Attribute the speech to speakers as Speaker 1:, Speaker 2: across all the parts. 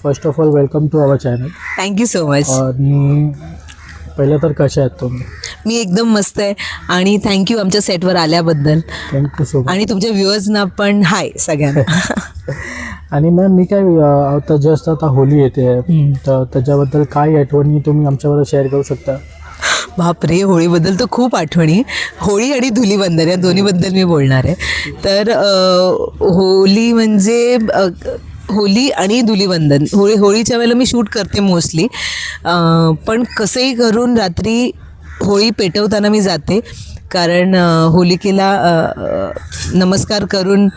Speaker 1: First of all welcome to our channel.
Speaker 2: Thank you so much.
Speaker 1: पहिलं तर कशा आहेत तुम्ही?
Speaker 2: मी एकदम मस्त आहे आणि थँक्यू आमच्या सेटवर आल्याबद्दल.
Speaker 1: Thank you so much.
Speaker 2: आणि तुमच्या व्ह्युअर्सना पण हाय सगळ्यांना.
Speaker 1: आणि मॅम मी काय आता जस्ट आता होली येते तर त्याच्याबद्दल काय आठवणी तुम्ही आमच्याबरोबर शेअर करू शकता?
Speaker 2: बापरे, होळीबद्दल तर खूप आठवणी. होळी आणि धुलीवंदन या दोन्हीबद्दल मी बोलणार आहे. तर होळी म्हणजे होली आणि धुलीवंदन. होळीच्या वेळेला मी शूट करते मोस्टली, पण कसंही करून रात्री होळी पेटवताना मी जाते, कारण होलिकेला नमस्कार करून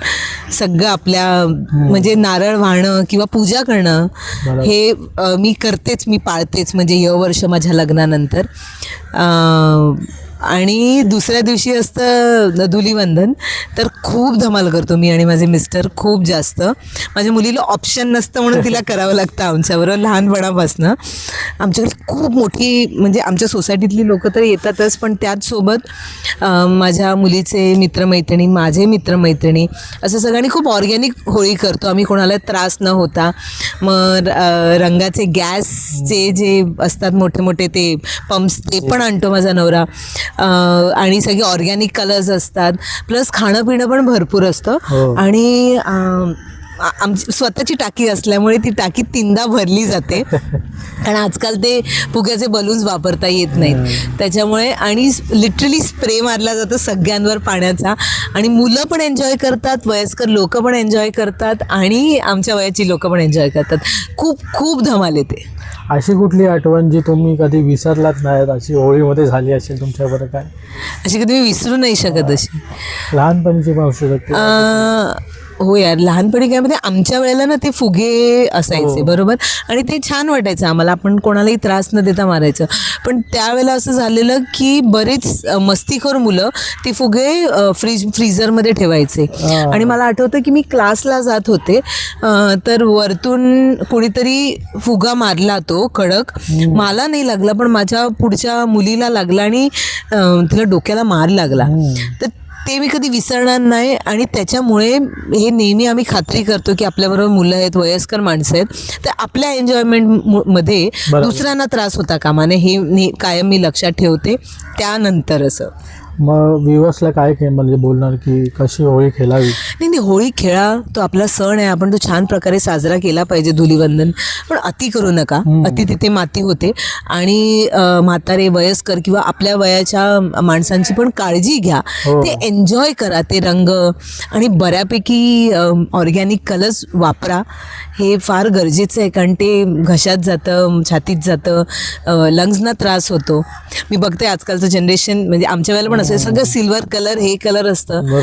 Speaker 2: सगळं आपल्या म्हणजे नारळ वाहणं किंवा पूजा करणं हे मी करतेच, मी पाळतेच, म्हणजे हे वर्ष माझ्या लग्नानंतर. आणि दुसऱ्या दिवशी असतं धुलीवंदन, तर खूप धमाल करतो मी आणि माझे मिस्टर खूप जास्त. माझ्या मुलीला ऑप्शन नसतं म्हणून तिला करावं लागतं आमच्याबरोबर लहानपणापासनं. आमच्याकडे खूप मोठी म्हणजे आमच्या सोसायटीतली लोकं तर येतातच, पण त्याचसोबत माझ्या मुलीचे मित्रमैत्रिणी, माझे मित्रमैत्रिणी, असं सगळ्यांनी खूप ऑर्गॅनिक होळी करतो आम्ही, कोणाला त्रास न होता. मग रंगाचे गॅसचे जे असतात मोठे मोठे ते पंप्स, ते पण आणतो माझा नवरा. आणि सगळे ऑर्गॅनिक कलर्स असतात, प्लस खाणं पिणं पण भरपूर असतं. आणि आमची स्वतःची टाकी असल्यामुळे ती टाकी 3दा भरली जाते, कारण आजकाल ते फुग्याचे बलून्स वापरता येत नाहीत त्याच्यामुळे. आणि लिटरली स्प्रे मारला जातो सगळ्यांवर पाण्याचा, आणि मुलं पण एन्जॉय करतात, वयस्कर लोक पण एन्जॉय करतात, आणि आमच्या वयाची लोक पण एन्जॉय करतात. खूप खूप धमाल येते.
Speaker 1: अशी कुठली आठवण जी तुम्ही कधी विसरलात नाहीत, अशी होळीमध्ये झाली असेल तुमच्याबरोबर? काय
Speaker 2: अशी कधी मी विसरू नाही शकत अशी
Speaker 1: लहानपणीची पण असू शकते?
Speaker 2: हो यार, लहानपणी काय म्हणजे आमच्या वेळेला ना ते फुगे असायचे, बरोबर, आणि ते छान वाटायचं आम्हाला, आपण कोणालाही त्रास न देता मारायचं. पण त्यावेळेला असं झालेलं की बरेच मस्तीखोर मुलं ते फुगे फ्रीझरमध्ये ठेवायचे. आणि मला आठवतं की मी क्लासला जात होते, तर वरतून कोणीतरी फुगा मारला, तो कडक मला नाही लागला, पण माझ्या पुढच्या मुलीला लागला आणि तिला डोक्याला मार लागला. तर ते मी कधी विसरणार नाही. आणि त्याच्यामुळे हे नेहमी आम्ही खात्री करतो की आपल्याबरोबर मुलं आहेत, वयस्कर माणसं आहेत, तर आपल्या एन्जॉयमेंटमध्ये दुसऱ्यांना त्रास होता कामा नये, हे कायम मी लक्षात ठेवते. त्यानंतर असं
Speaker 1: मग व्ह्युअर्सला काय म्हणजे बोलणार की कशी होळी खेळावी?
Speaker 2: नाही, होळी खेळा, तो आपला सण आहे, आपण तो छान प्रकारे साजरा केला पाहिजे, धुलीवंदन. पण अति करू नका, अति तिथे माती होते. आणि म्हातारे, वयस्कर किंवा आपल्या वयाच्या माणसांची पण काळजी घ्या. ते एन्जॉय करा, ते रंग, आणि बऱ्यापैकी ऑर्गॅनिक कलर्स वापरा. हे फार गरजेचं आहे, कारण ते घशात जातं, छातीत जातं, लंग्सना त्रास होतो. मी बघते आजकालचं जनरेशन, म्हणजे आमच्या वेळेला पण असं सगळं सिल्वर कलर, हे कलर असतं.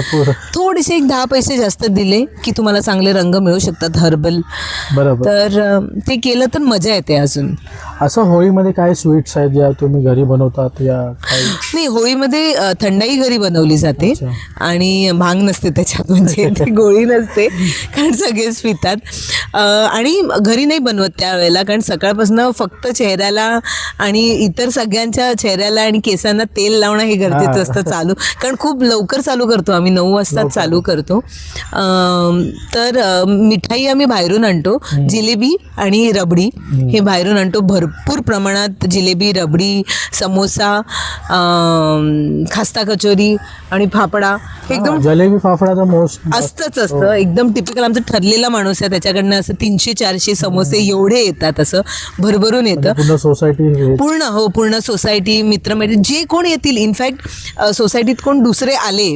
Speaker 2: थोडेसे 10 पैसे जास्त दिले की तुम्हाला चांगले रंग मिळू शकतात, हर्बल. बरोबर. तर ते केलं तर मजा येते अजून.
Speaker 1: असं होळीमध्ये काय स्वीट्स आहेत ज्या तुम्ही घरी बनवतात या काही?
Speaker 2: नाही, होळीमध्ये थंडाई घरी बनवली जाते, आणि भांग नसते त्याच्यात, म्हणजे ती गोळी नसते, कारण सगळेच पितात. आणि घरी नाही बनवत त्यावेळेला, कारण सकाळपासून फक्त चेहऱ्याला आणि इतर सगळ्यांच्या चेहऱ्याला आणि केसांना तेल लावणं हे गरजेचं असतं चालू, कारण खूप लवकर चालू करतो आम्ही, 9 वाजता चालू करतो. तर मिठाई आम्ही बाहेरून आणतो, जिलेबी आणि रबडी हे बाहेरून आणतो भरपूर प्रमाणात. जिलेबी, रबडी, समोसा, खस्ता कचोरी आणि फाफडा, एकदम
Speaker 1: जलेबी फाफडा तर मोस्ट
Speaker 2: असतं, एकदम टिपिकल. आमचं ठरलेला माणूस आहे, त्याच्याकडनं असं 300-400 समोसे एवढे येतात, असं भरभरून येतं.
Speaker 1: पूर्ण सोसायटी,
Speaker 2: पूर्ण सोसायटी, मित्रमैत्रिणी जे कोण येतील. इनफॅक्ट सोसायटीत कोण दुसरे आले,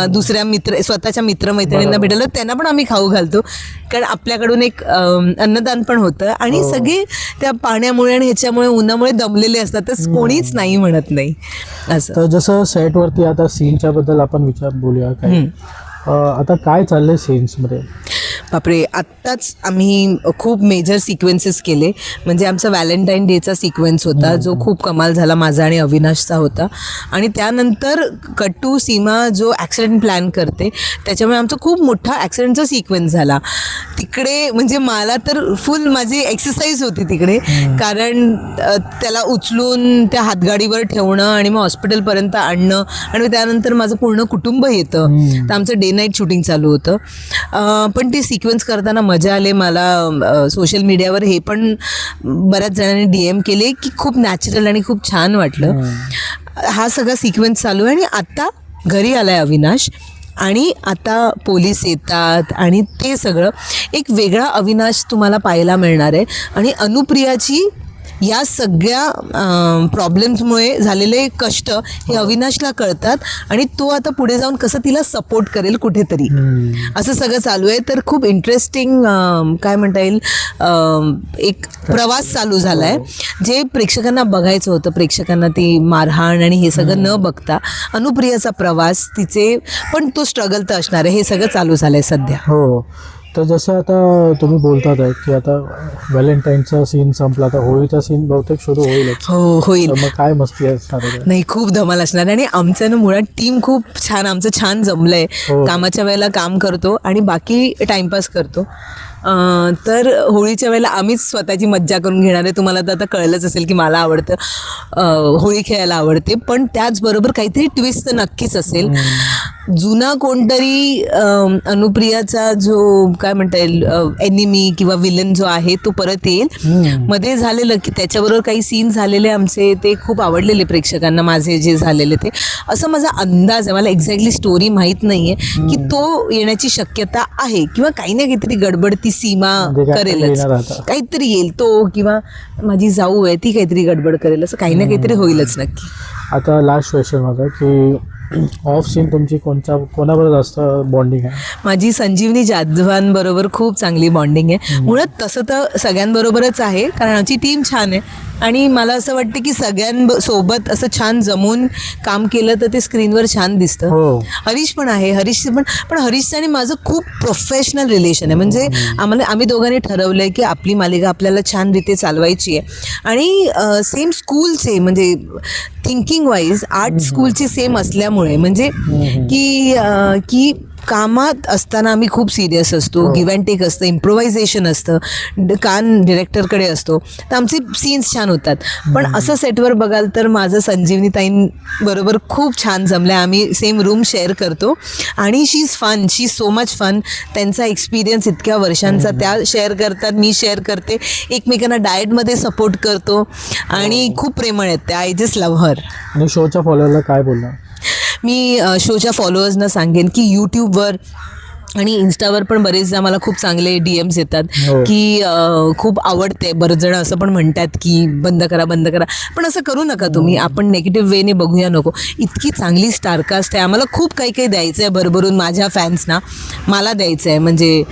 Speaker 2: दुसऱ्या स्वतःच्या मित्रमैत्रिणींना भेटायला, त्यांना पण आम्ही खाऊ घालतो, कारण आपल्याकडून एक अन्नदान पण होतं. आणि सगळे त्या पाण्यामुळे आणि ह्याच्यामुळे, उन्हामुळे दमलेले असतात, तर कोणीच नाही म्हणत नाही असं.
Speaker 1: तर जसं सेटवरती आता सीनच्या बद्दल आपण बोलूया काय, आता काय चाललंय सीन्समध्ये?
Speaker 2: बापरे, आत्ताच आम्ही खूप मेजर सिक्वेन्सेस केले. म्हणजे आमचा व्हॅलेंटाईन डेचा सिक्वेन्स होता, जो खूप कमाल झाला, माझा आणि अविनाशचा होता. आणि त्यानंतर कट्टू सीमा जो ॲक्सिडेंट प्लॅन करते, त्याच्यामुळे आमचा खूप मोठा ॲक्सिडेंटचा सिक्वेन्स झाला तिकडे. म्हणजे मला तर फुल माझी एक्सरसाइज होती तिकडे, कारण त्याला उचलून त्या हातगाडीवर ठेवणं आणि मग हॉस्पिटलपर्यंत आणणं, आणि त्यानंतर माझं पूर्ण कुटुंब येतं. तर आमचं डे नाईट शूटिंग चालू होतं. पण ते सिक्वेन्स करताना मजा आले मला. सोशल मीडियावर हे पण बऱ्याच जणांनी DM केले की खूप नॅचरल आणि खूप छान वाटलं. हा सगळा सिक्वेन्स चालू आहे आणि आता घरी आलाय अविनाश आणि आता पोलीस येतात आणि ते सगळं एक वेगळा अविनाश तुम्हाला पाहायला मिळणार आहे. आणि अनुप्रियाची या सगळ्या प्रॉब्लेम्समुळे झालेले कष्ट हे अविनाशला कळतात आणि तो आता पुढे जाऊन कसं तिला सपोर्ट करेल कुठेतरी, असं सगळं चालू आहे. तर खूप इंटरेस्टिंग काय म्हणता येईल एक प्रवास चालू झाला आहे, जे प्रेक्षकांना बघायचं होतं. प्रेक्षकांना ती मारहाण आणि हे सगळं न बघता अनुप्रियाचा प्रवास, तिचे पण तो स्ट्रगल तर असणार आहे, हे सगळं चालू झालं आहे सध्या.
Speaker 1: हो. तर जसं आता तुम्ही बोलतात आहे की आता व्हॅलेंटाईनचा सीन संपला, आता होळीचा सीन बहुतेक सुरू होईलच.
Speaker 2: हो होईल.
Speaker 1: तर मग काय मस्ती असणार आहे?
Speaker 2: नाही, खूप धमाल असणार. आणि आमचं ना मुळात टीम खूप छान, आमचं छान जमलंय.
Speaker 1: हो.
Speaker 2: कामाच्या वेळेला काम करतो आणि बाकी टाइमपास करतो. तर होळीच्या वेळेला आम्हीच स्वतःची मज्जा करून घेणार आहे. तुम्हाला तर आता कळलंच असेल की मला आवडतं, होळी खेळायला आवडते, पण त्याचबरोबर काहीतरी ट्विस्ट तर नक्कीच असेल. जुना कोणतरी अनुप्रियाचा जो काय म्हणता येईल एनिमी किंवा विलन जो आहे तो परत येईल. मध्ये झालेलं की त्याच्याबरोबर काही सीन झालेले आमचे, ते खूप आवडलेले प्रेक्षकांना माझे जे झालेले ते, असं माझा अंदाज आहे. मला एक्झॅक्टली स्टोरी माहीत नाही आहे की तो येण्याची शक्यता आहे किंवा काही ना काहीतरी गडबड ती सीमा करेलच, काहीतरी येईल तो, किंवा माझी जाऊ आहे ती काहीतरी गडबड करेल, असं काही ना काहीतरी होईलच नक्की.
Speaker 1: आता लास्ट क्वेश्चन माझा की ऑफ सीन तुमची कोणाबरोबर जास्त बॉन्डिंग आहे?
Speaker 2: माझी संजीवनी जाधवांबरोबर खूप चांगली बॉन्डिंग आहे. मुळात तसं तर सगळ्यांबरोबरच आहे, कारण आमची टीम छान आहे आणि मला असं वाटतं की सगळ्यांसोबत असं छान जमून काम केलं तर ते स्क्रीनवर छान दिसतं. हरीश पण आहे, पण हरीशचं आणि माझं खूप प्रोफेशनल रिलेशन आहे. म्हणजे आम्ही दोघांनी ठरवलं आहे की आपली मालिका आपल्याला छान रीते चालवायची आहे आणि सेम स्कूलचे, म्हणजे थिंकिंग वाईज आर्ट स्कूलची सेम असल्यामुळे, म्हणजे की कामात असताना आम्ही खूप सिरियस असतो, गिव्ह अँड टेक असतं, इम्प्रोव्हायझेशन असतं, कान डिरेक्टरकडे असतो, तर आमचे सीन्स छान होतात. पण असं सेटवर बघाल तर माझं संजीवनी ताईंबरोबर खूप छान जमलं आहे. आम्ही सेम रूम शेअर करतो आणि शी इज सो मच फन. त्यांचा एक्सपिरियन्स इतक्या वर्षांचा त्या शेअर करतात, मी शेअर करते, एकमेकांना डाएटमध्ये सपोर्ट करतो आणि खूप प्रेमळ आहेत त्या. I just love her.
Speaker 1: आणि शोच्या फॉलोअरला काय बोलणार?
Speaker 2: मी शोच्या फॉलोअर्सना सांगेन की यूट्यूबवर आणि इन्स्टावर पण बरेचदा मला खूप चांगले DMs येतात की खूप आवडते. बरेच जण असं पण म्हणतात की बंद करा, पण असं करू नका तुम्ही. आपण नेगेटिव्ह वेने बघूया नको. इतकी चांगली स्टारकास्ट आहे, आम्हाला खूप काही काही द्यायचं आहे भरभरून माझ्या फॅन्सना, मला द्यायचं आहे. म्हणजे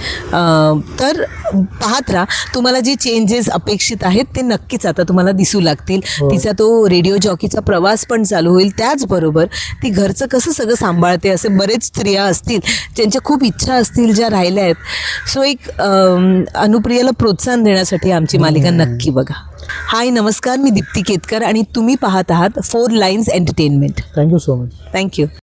Speaker 2: तर पाहत राहा, तुम्हाला जे चेंजेस अपेक्षित आहेत ते नक्कीच आता तुम्हाला दिसू लागतील. तिचा तो रेडिओ जॉकीचा प्रवास पण चालू होईल, त्याचबरोबर ती घरचं कसं सगळं सांभाळते. असे बरेच स्त्रिया असतील ज्यांच्या खूप इच्छा असतील ज्या राहिल्या आहेत. सो एक अनुप्रियाला प्रोत्साहन देण्यासाठी आमची मालिका नक्की बघा. हाय, नमस्कार, मी दीप्ती केतकर आणि तुम्ही पाहत आहात 4 lines entertainment.
Speaker 1: Thank you so much.
Speaker 2: Thank you.